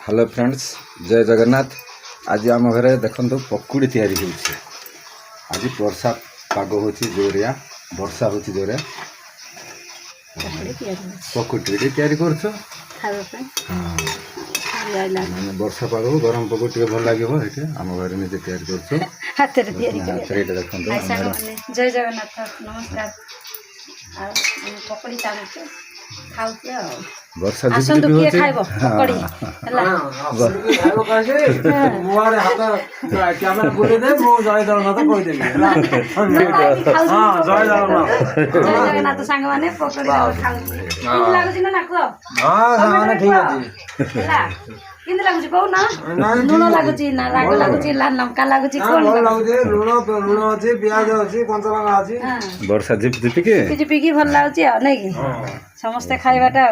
Hello friends, जय जगन्नाथ। आज आम घरे देखो पकुड़ी तैयारी होती। आज वर्षा पाग हो जोरिया वर्षा हो जोरिया पकुड़ी तैयारी कर वर्षा पाग गरम पकुड़ी भल लगे आम घर निजे तैयारी कर देखो। जय जगन्नाथ नमस्कार। पकड़ी ताणुचे खाऊचे वर्षा आसंतु किए खाइबो पकड़ी हला मुआरे हाथ कैमरा बुले दे मु जय जगन्नाथ कहि देबी हला हां जय जगन्नाथ संग माने पकड़ी खाऊचे किन लागुची ना नाको हां सामाने ठीक अछि हला किन लागुची कहू ना लूण लागुची ना राग लागुची ला लंका लागुची कोन लागुची लूण अछि प्याज अछि कंचा लंका अछि वर्षा झिप झिपी के पिकी भल लागुची आ नै कि समस्त खाइबाटा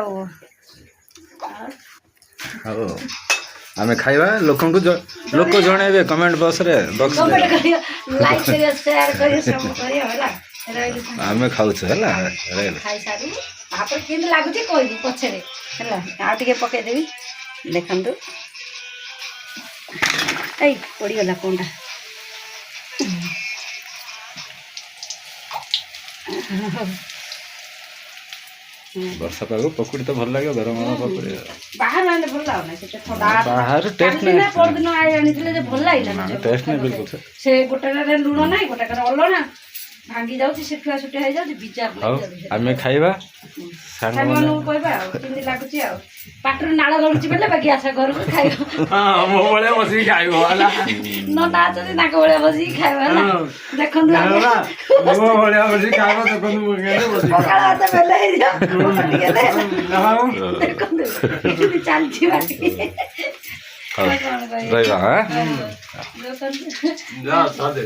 आम खाइबा लोक जणेबे कमेंट बॉक्स रे लाइक करियो शेयर करियो सब करियो होला आम खाउछ हला खाइ सारू आपन किन लागुची कहबी पछरे हला आ टिके पके देबी देखंतु ए पड़ी गला कोंडा वर्षा पाग पकुड़ी तो भल लगे गरम गरम पकुड़ी बाहर आने भल लागना से थोड़ा बाहर टेस्ट नहीं ना पर दिन आइ आनिथिले जे भल लागिला ना टेस्ट नहीं बिल्कुल से गोटा रे लूण नाही गोटा करे अल्लो ना भांगी जाउची से ठुआ छुटे हो जाउची बिचार नहीं आमे खाइबा सांग मानु कहबा किंदी लागुची आ पाटर नाळ गळुची बेले बाकी आछा घर को खाइबो हां मो बळे बसी खाइबो हला न नाचती ना को बळे बसी खाइबो हला देखंतु हला मो बळे बसी खाइबो देखंतु मो गेले बसी पकाळ हात बेले जा गेले देखंतु किंदी चालची बाटी रहिबा हां जा सादे